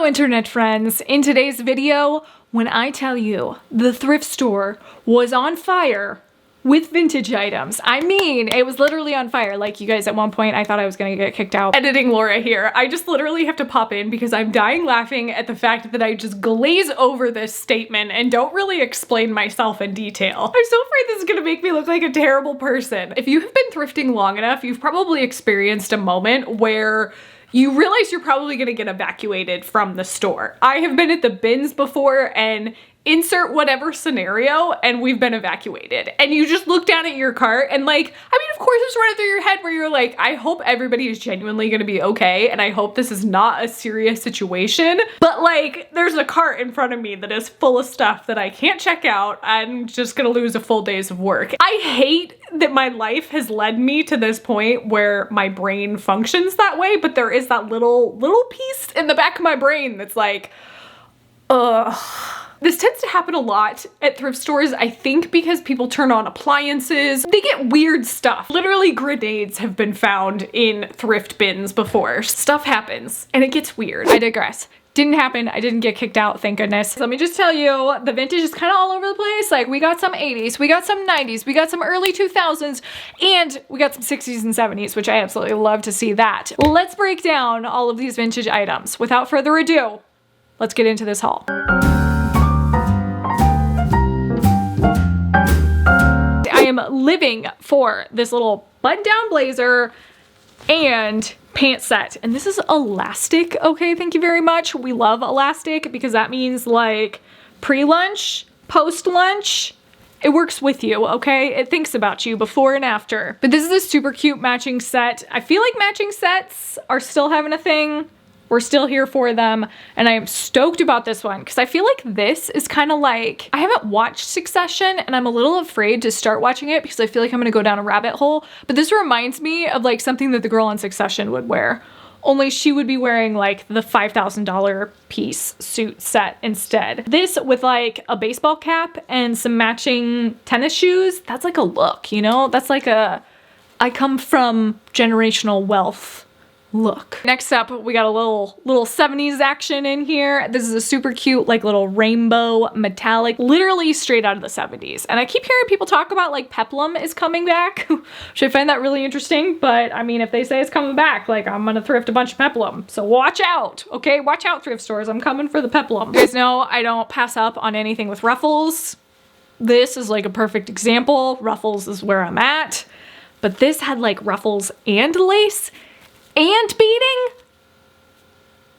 internet friends. In today's video, when I tell you the thrift store was on fire with vintage items, I mean, it was literally on fire. Like, you guys, at one point I thought I was gonna get kicked out. Editing Laura here. I just literally have to pop in because I'm dying laughing at the fact that I just glaze over this statement and don't really explain myself in detail. I'm so afraid this is gonna make me look like a terrible person. If you have been thrifting long enough, you've probably experienced a moment where you realize you're probably gonna get evacuated from the store. I have been at the bins before and insert whatever scenario and we've been evacuated. And you just look down at your cart and like, I mean, of course it's running through your head where you're like, I hope everybody is genuinely gonna be okay and I hope this is not a serious situation. But like, there's a cart in front of me that is full of stuff that I can't check out. I'm just gonna lose a full day's of work. I hate that my life has led me to this point where my brain functions that way, but there is that little piece in the back of my brain that's like, ugh. This tends to happen a lot at thrift stores, I think because people turn on appliances. They get weird stuff. Literally grenades have been found in thrift bins before. Stuff happens and it gets weird. I digress. Didn't happen. I didn't get kicked out, thank goodness. So let me just tell you, the vintage is kind of all over the place. Like, we got some 80s, we got some 90s, we got some early 2000s, and we got some 60s and 70s, which I absolutely love to see that. Let's break down all of these vintage items. Without further ado, let's get into this haul. I am living for this little button-down blazer and pant set, and this is elastic. Okay, thank you very much. We love elastic because that means like pre-lunch, post-lunch, it works with you, okay? It thinks about you before and after. But this is a super cute matching set. I feel like matching sets are still having a thing. We're still here for them, and I am stoked about this one because I feel like this is kind of like, I haven't watched Succession and I'm a little afraid to start watching it because I feel like I'm gonna go down a rabbit hole, but this reminds me of like something that the girl on Succession would wear, only she would be wearing like the $5,000 piece suit set instead. This with like a baseball cap and some matching tennis shoes, that's like a look, you know? That's like a, I come from generational wealth look. Next up, we got a little 70s action in here. This is a super cute, like little rainbow metallic, literally straight out of the 70s. And I keep hearing people talk about like peplum is coming back, which I find that really interesting. But I mean, if they say it's coming back, like I'm gonna thrift a bunch of peplum. So watch out, okay? Watch out, thrift stores. I'm coming for the peplum. You guys know I don't pass up on anything with ruffles. This is like a perfect example. Ruffles is where I'm at. But this had like ruffles and lace and beading?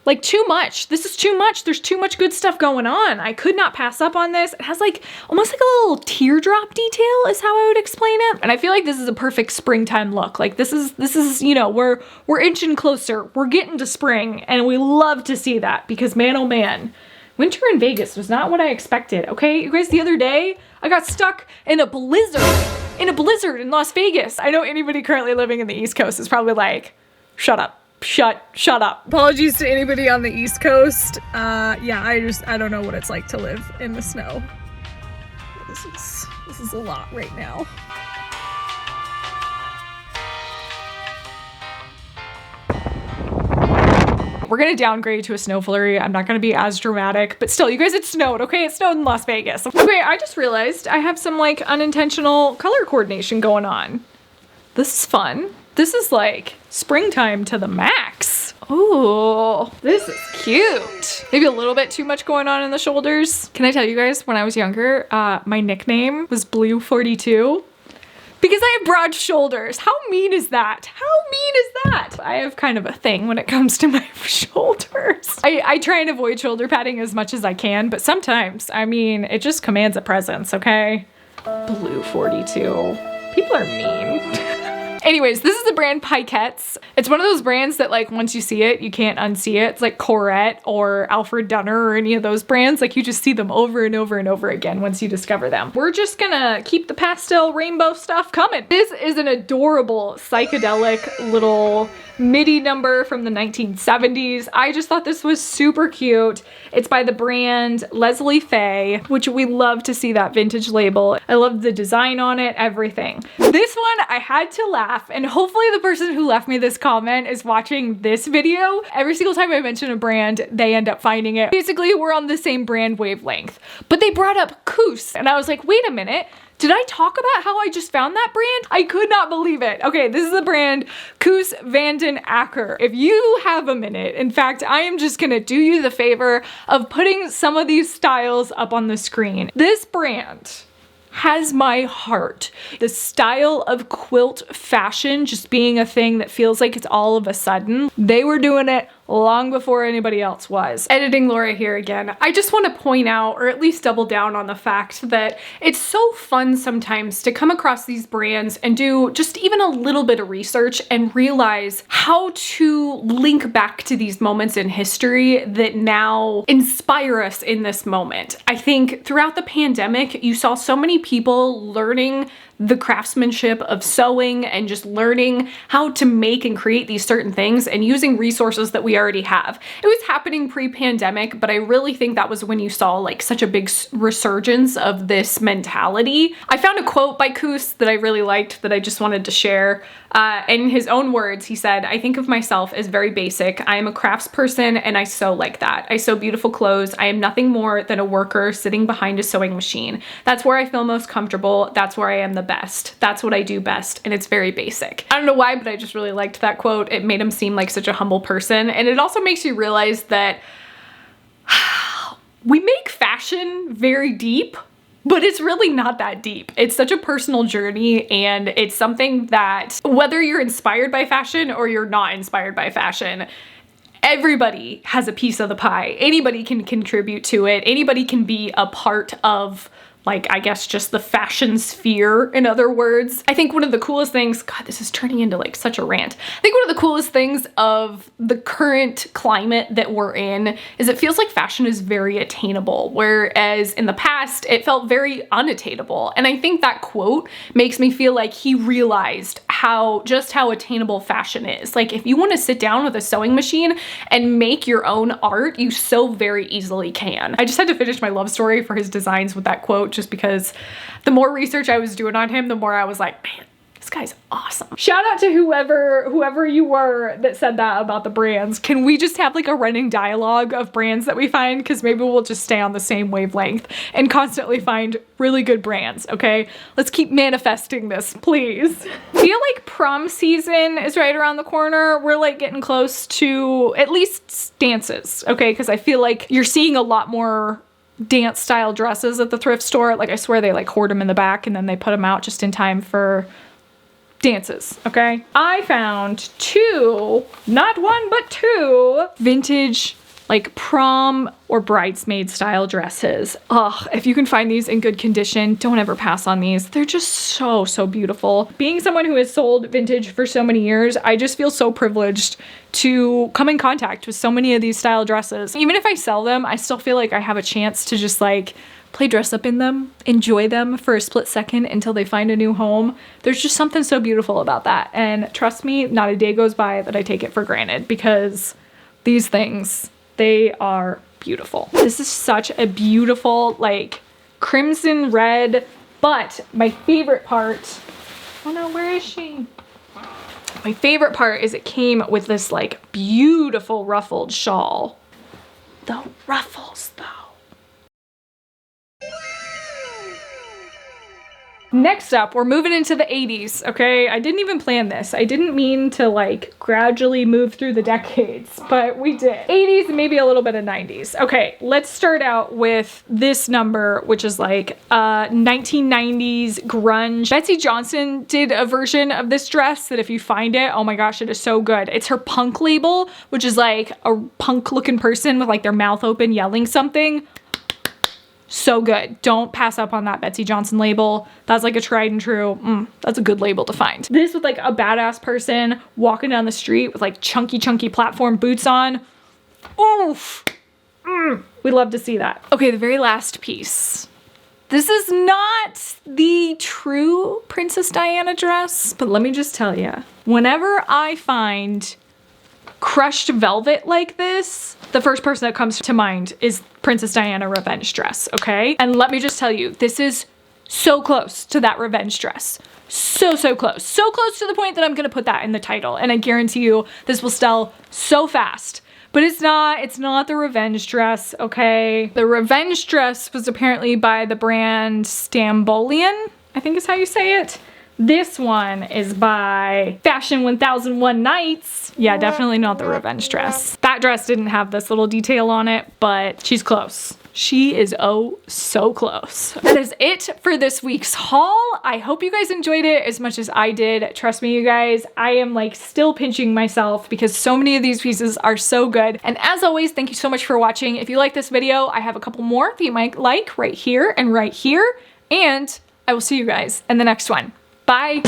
Like, too much. This is too much. There's too much good stuff going on. I could not pass up on this. It has like almost like a little teardrop detail is how I would explain it. And I feel like this is a perfect springtime look. Like this is, you know, we're inching closer. We're getting to spring and we love to see that because man, oh man, winter in Vegas was not what I expected. Okay, you guys, the other day I got stuck in a blizzard in Las Vegas. I know anybody currently living in the East Coast is probably like, shut up. Shut up. Apologies to anybody on the East Coast. Yeah, I don't know what it's like to live in the snow. This is a lot right now. We're gonna downgrade to a snow flurry. I'm not gonna be as dramatic, but still, you guys, it snowed, okay? It snowed in Las Vegas. Okay, I just realized I have some like unintentional color coordination going on. This is fun. This is like springtime to the max. Oh, this is cute. Maybe a little bit too much going on in the shoulders. Can I tell you guys, when I was younger, my nickname was Blue 42 because I have broad shoulders. How mean is that? How mean is that? I have kind of a thing when it comes to my shoulders. I try and avoid shoulder padding as much as I can, but sometimes, I mean, it just commands a presence, okay? Blue 42. People are mean. Anyways, this is the brand Pikettes. It's one of those brands that like once you see it, you can't unsee it. It's like Corette or Alfred Dunner or any of those brands. Like you just see them over and over and over again once you discover them. We're just gonna keep the pastel rainbow stuff coming. This is an adorable psychedelic little midi number from the 1970s. I just thought this was super cute. It's by the brand Leslie Faye, which we love to see that vintage label. I love the design on it, everything. This one, I had to laugh, and hopefully the person who left me this comment is watching this video. Every single time I mention a brand, they end up finding it. Basically, we're on the same brand wavelength. But they brought up Koos, and I was like, wait a minute. Did I talk about how I just found that brand? I could not believe it. Okay, this is the brand Koos van den Akker. If you have a minute, in fact, I am just gonna do you the favor of putting some of these styles up on the screen. This brand has my heart. The style of quilt fashion just being a thing that feels like it's all of a sudden. They were doing it long before anybody else was. Editing Laura here again. I just want to point out, or at least double down on the fact that it's so fun sometimes to come across these brands and do just even a little bit of research and realize how to link back to these moments in history that now inspire us in this moment. I think throughout the pandemic, you saw so many people learning the craftsmanship of sewing and just learning how to make and create these certain things and using resources that we already have. It was happening pre-pandemic, but I really think that was when you saw like such a big resurgence of this mentality. I found a quote by Coos that I really liked that I just wanted to share. In his own words, he said, "I think of myself as very basic. I am a craftsperson and I sew like that. I sew beautiful clothes. I am nothing more than a worker sitting behind a sewing machine. That's where I feel most comfortable. That's where I am the best. That's what I do best, and it's very basic." I don't know why, but I just really liked that quote. It made him seem like such a humble person, and it also makes you realize that we make fashion very deep, but it's really not that deep. It's such a personal journey, and it's something that whether you're inspired by fashion or you're not inspired by fashion, everybody has a piece of the pie. Anybody can contribute to it. Anybody can be a part of, like, I guess just the fashion sphere, in other words. I think one of the coolest things, God, this is turning into like such a rant. I think one of the coolest things of the current climate that we're in is it feels like fashion is very attainable, whereas in the past it felt very unattainable. And I think that quote makes me feel like he realized just how attainable fashion is. Like, if you want to sit down with a sewing machine and make your own art, you so very easily can. I just had to finish my love story for his designs with that quote, just because the more research I was doing on him, the more I was like, man, this guy's awesome. Shout out to whoever you were that said that about the brands. Can we just have like a running dialogue of brands that we find? Because maybe we'll just stay on the same wavelength and constantly find really good brands, okay? Let's keep manifesting this, please. I feel like prom season is right around the corner. We're like getting close to at least dances, okay? Because I feel like you're seeing a lot more dance style dresses at the thrift store. Like, I swear they like hoard them in the back and then they put them out just in time for dances, okay? I found two, not one, but two vintage like prom or bridesmaid style dresses. Ugh, if you can find these in good condition, don't ever pass on these. They're just so, so beautiful. Being someone who has sold vintage for so many years, I just feel so privileged to come in contact with so many of these style dresses. Even if I sell them, I still feel like I have a chance to just like play dress up in them, enjoy them for a split second until they find a new home. There's just something so beautiful about that. And trust me, not a day goes by that I take it for granted, because these things, they are beautiful. This is such a beautiful, like, crimson red, but my favorite part, oh no, where is she? My favorite part is it came with this like beautiful ruffled shawl. The ruffles though. Next up, we're moving into the 80s, okay? I didn't even plan this. I didn't mean to like gradually move through the decades, but we did. 80s and maybe a little bit of 90s. Okay, let's start out with this number, which is like 1990s grunge. Betsy Johnson did a version of this dress that if you find it, oh my gosh, it is so good. It's her punk label, which is like a punk looking person with like their mouth open yelling something. So good. Don't pass up on that Betsy Johnson label. That's like a tried and true, that's a good label to find. This with like a badass person walking down the street with like chunky platform boots on. Oof. We'd love to see that. Okay, the very last piece. This is not the true Princess Diana dress, but let me just tell you, whenever I find crushed velvet like this, the first person that comes to mind is Princess Diana revenge dress, okay? And let me just tell you, this is so close to that revenge dress. So close. So close to the point that I'm gonna put that in the title. And I guarantee you this will sell so fast. But it's not the revenge dress, okay? The revenge dress was apparently by the brand Stambolian, I think is how you say it. This one is by Fashion 1001 Nights. Yeah, definitely not the revenge dress. That dress didn't have this little detail on it, but she's close. She is oh so close. That is it for this week's haul. I hope you guys enjoyed it as much as I did. Trust me, you guys, I am like still pinching myself because so many of these pieces are so good. And as always, thank you so much for watching. If you like this video, I have a couple more that you might like right here and right here. And I will see you guys in the next one. Bye.